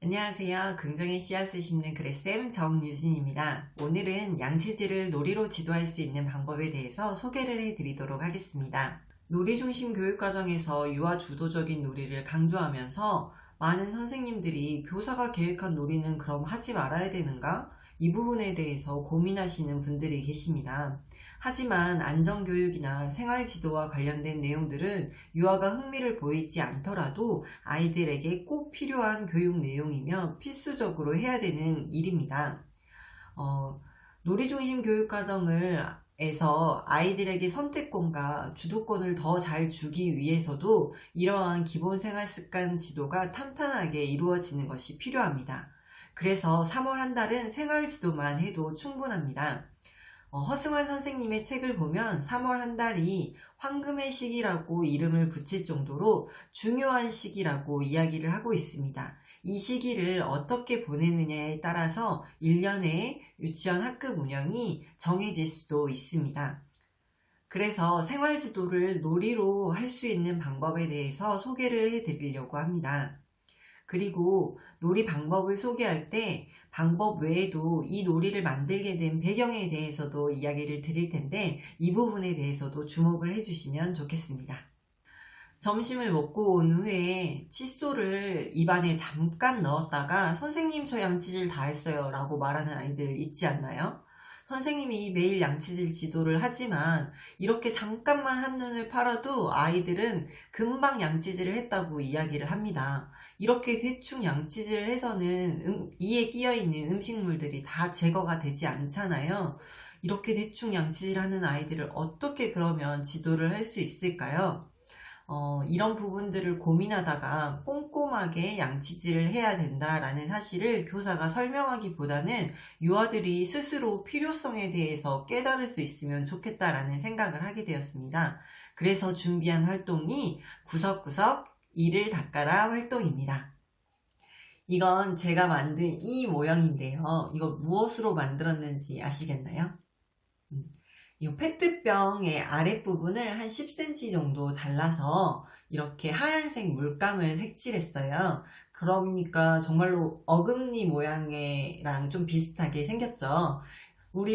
안녕하세요. 긍정의 씨앗을 심는 그레쌤 정유진입니다. 오늘은 양치질을 놀이로 지도할 수 있는 방법에 대해서 소개를 해드리도록 하겠습니다. 놀이 중심 교육과정에서 유아 주도적인 놀이를 강조하면서 많은 선생님들이 교사가 계획한 놀이는 그럼 하지 말아야 되는가? 이 부분에 대해서 고민하시는 분들이 계십니다. 하지만 안전교육이나 생활지도와 관련된 내용들은 유아가 흥미를 보이지 않더라도 아이들에게 꼭 필요한 교육 내용이며 필수적으로 해야 되는 일입니다. 놀이중심 교육과정을 에서 아이들에게 선택권과 주도권을 더 잘 주기 위해서도 이러한 기본 생활 습관 지도가 탄탄하게 이루어지는 것이 필요합니다. 그래서 3월 한 달은 생활 지도만 해도 충분합니다. 허승환 선생님의 책을 보면 3월 한 달이 황금의 시기라고 이름을 붙일 정도로 중요한 시기라고 이야기를 하고 있습니다. 이 시기를 어떻게 보내느냐에 따라서 1년의 유치원 학급 운영이 정해질 수도 있습니다. 그래서 생활지도를 놀이로 할 수 있는 방법에 대해서 소개를 해드리려고 합니다. 그리고 놀이 방법을 소개할 때 방법 외에도 이 놀이를 만들게 된 배경에 대해서도 이야기를 드릴 텐데 이 부분에 대해서도 주목을 해주시면 좋겠습니다. 점심을 먹고 온 후에 칫솔을 입안에 잠깐 넣었다가 선생님 저 양치질 다 했어요 라고 말하는 아이들 있지 않나요? 선생님이 매일 양치질 지도를 하지만 이렇게 잠깐만 한눈을 팔아도 아이들은 금방 양치질을 했다고 이야기를 합니다. 이렇게 대충 양치질을 해서는 이에 끼어있는 음식물들이 다 제거가 되지 않잖아요. 이렇게 대충 양치질하는 아이들을 어떻게 그러면 지도를 할 수 있을까요? 이런 부분들을 고민하다가 꼼꼼하게 양치질을 해야 된다라는 사실을 교사가 설명하기보다는 유아들이 스스로 필요성에 대해서 깨달을 수 있으면 좋겠다라는 생각을 하게 되었습니다. 그래서 준비한 활동이 구석구석 이를 닦아라 활동입니다. 이건 제가 만든 이 모형인데요. 이거 무엇으로 만들었는지 아시겠나요? 이 페트병의 아랫부분을 한 10cm 정도 잘라서 이렇게 하얀색 물감을 색칠했어요. 그러니까 정말로 어금니 모양이랑 좀 비슷하게 생겼죠.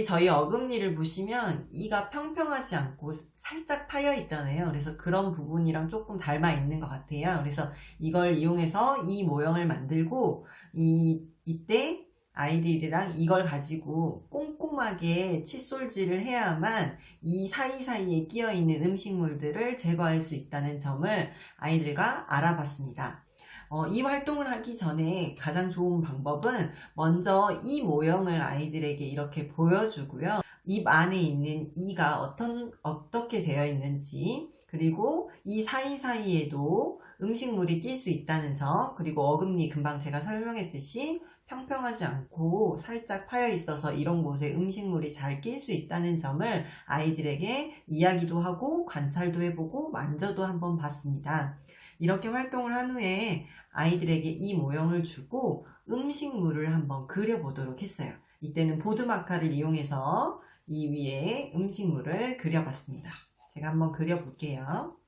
저희 어금니를 보시면 이가 평평하지 않고 살짝 파여 있잖아요. 그래서 그런 부분이랑 조금 닮아 있는 것 같아요. 그래서 이걸 이용해서 이 모형을 만들고 이때 아이들이랑 이걸 가지고 꼼꼼하게 칫솔질을 해야만 이 사이사이에 끼어있는 음식물들을 제거할 수 있다는 점을 아이들과 알아봤습니다. 이 활동을 하기 전에 가장 좋은 방법은 먼저 이 모형을 아이들에게 이렇게 보여주고요. 입 안에 있는 이가 어떻게 되어 있는지, 그리고 이 사이사이에도 음식물이 낄 수 있다는 점, 그리고 어금니 금방 제가 설명했듯이 평평하지 않고 살짝 파여 있어서 이런 곳에 음식물이 잘 낄 수 있다는 점을 아이들에게 이야기도 하고 관찰도 해보고 만져도 한번 봤습니다. 이렇게 활동을 한 후에 아이들에게 이 모형을 주고 음식물을 한번 그려보도록 했어요. 이때는 보드 마카를 이용해서 이 위에 음식물을 그려봤습니다. 제가 한번 그려볼게요.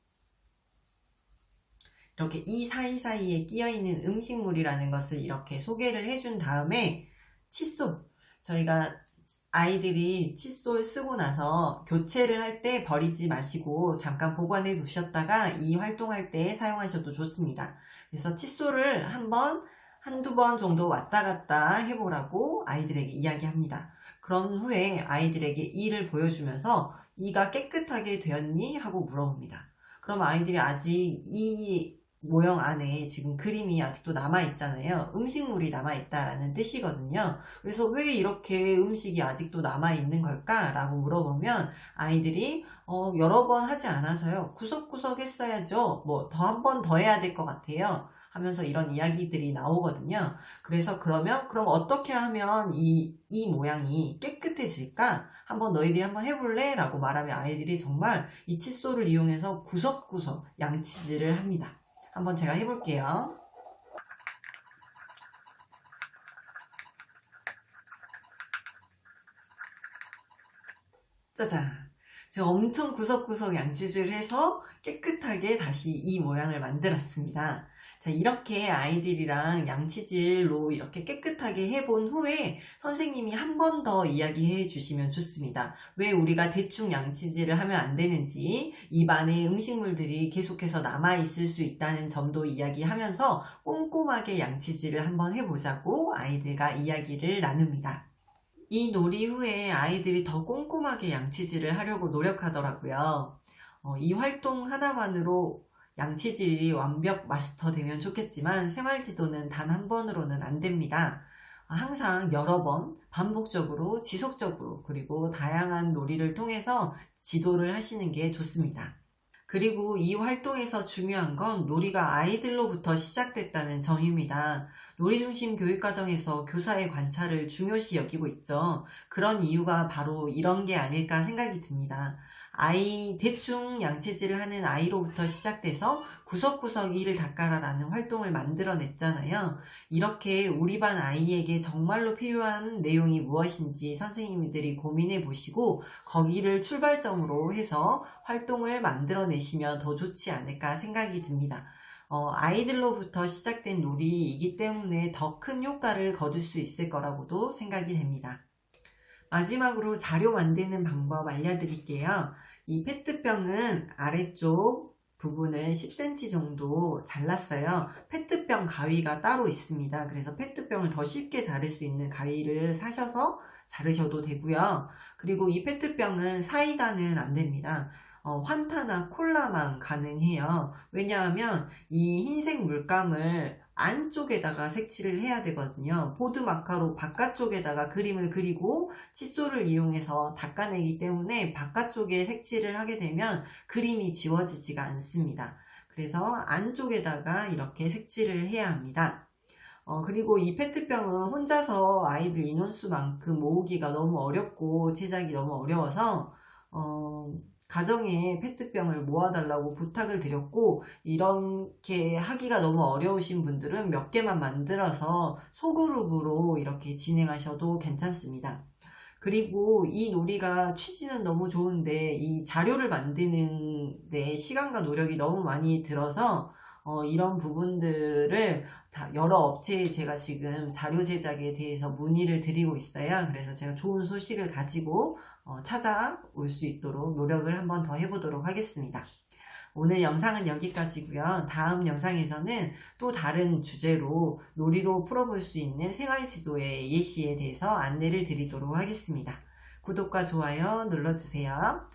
이렇게 이 사이사이에 끼어있는 음식물이라는 것을 이렇게 소개를 해준 다음에 칫솔, 저희가 아이들이 칫솔 쓰고 나서 교체를 할 때 버리지 마시고 잠깐 보관해 두셨다가 이 활동할 때 사용하셔도 좋습니다. 그래서 칫솔을 한두 번 정도 왔다 갔다 해보라고 아이들에게 이야기합니다. 그런 후에 아이들에게 이를 보여주면서 이가 깨끗하게 되었니? 하고 물어봅니다. 그럼 아이들이 아직 이 모형 안에 지금 그림이 아직도 남아있잖아요. 음식물이 남아있다라는 뜻이거든요. 그래서 왜 이렇게 음식이 아직도 남아있는 걸까? 라고 물어보면 아이들이 여러 번 하지 않아서요. 구석구석 했어야죠. 한 번 더 해야 될 것 같아요. 하면서 이런 이야기들이 나오거든요. 그래서 그럼 어떻게 하면 이 모양이 깨끗해질까? 너희들이 한번 해볼래? 라고 말하면 아이들이 정말 이 칫솔을 이용해서 구석구석 양치질을 합니다. 한번 제가 해볼게요. 짜잔! 제가 엄청 구석구석 양치질을 해서 깨끗하게 다시 이 모양을 만들었습니다. 자, 이렇게 아이들이랑 양치질로 이렇게 깨끗하게 해본 후에 선생님이 한 번 더 이야기해 주시면 좋습니다. 왜 우리가 대충 양치질을 하면 안 되는지, 입안에 음식물들이 계속해서 남아있을 수 있다는 점도 이야기하면서 꼼꼼하게 양치질을 한번 해보자고 아이들과 이야기를 나눕니다. 이 놀이 후에 아이들이 더 꼼꼼하게 양치질을 하려고 노력하더라고요. 이 활동 하나만으로 양치질이 완벽 마스터되면 좋겠지만 생활지도는 단 한 번으로는 안 됩니다. 항상 여러 번 반복적으로 지속적으로 그리고 다양한 놀이를 통해서 지도를 하시는 게 좋습니다. 그리고 이 활동에서 중요한 건 놀이가 아이들로부터 시작됐다는 점입니다. 놀이중심 교육과정에서 교사의 관찰을 중요시 여기고 있죠. 그런 이유가 바로 이런 게 아닐까 생각이 듭니다. 대충 양치질을 하는 아이로부터 시작돼서 구석구석 이를 닦아라라는 활동을 만들어냈잖아요. 이렇게 우리 반 아이에게 정말로 필요한 내용이 무엇인지 선생님들이 고민해 보시고 거기를 출발점으로 해서 활동을 만들어내시면 더 좋지 않을까 생각이 듭니다. 아이들로부터 시작된 놀이이기 때문에 더 큰 효과를 거둘 수 있을 거라고도 생각이 됩니다. 마지막으로 자료 만드는 방법 알려드릴게요. 이 페트병은 아래쪽 부분을 10cm 정도 잘랐어요. 페트병 가위가 따로 있습니다. 그래서 페트병을 더 쉽게 자를 수 있는 가위를 사셔서 자르셔도 되고요. 그리고 이 페트병은 사이다는 안 됩니다. 환타나 콜라만 가능해요. 왜냐하면 이 흰색 물감을 안쪽에다가 색칠을 해야 되거든요. 보드 마카로 바깥쪽에다가 그림을 그리고 칫솔을 이용해서 닦아내기 때문에 바깥쪽에 색칠을 하게 되면 그림이 지워지지가 않습니다. 그래서 안쪽에다가 이렇게 색칠을 해야 합니다. 그리고 이 페트병은 혼자서 아이들 인원수만큼 모으기가 너무 어렵고 제작이 너무 어려워서 가정에 페트병을 모아달라고 부탁을 드렸고 이렇게 하기가 너무 어려우신 분들은 몇 개만 만들어서 소그룹으로 이렇게 진행하셔도 괜찮습니다. 그리고 이 놀이가 취지는 너무 좋은데 이 자료를 만드는 데 시간과 노력이 너무 많이 들어서 이런 부분들을 다 여러 업체에 제가 지금 자료 제작에 대해서 문의를 드리고 있어요. 그래서 제가 좋은 소식을 가지고 찾아올 수 있도록 노력을 한번 더 해보도록 하겠습니다. 오늘 영상은 여기까지고요. 다음 영상에서는 또 다른 주제로 놀이로 풀어볼 수 있는 생활지도의 예시에 대해서 안내를 드리도록 하겠습니다. 구독과 좋아요 눌러주세요.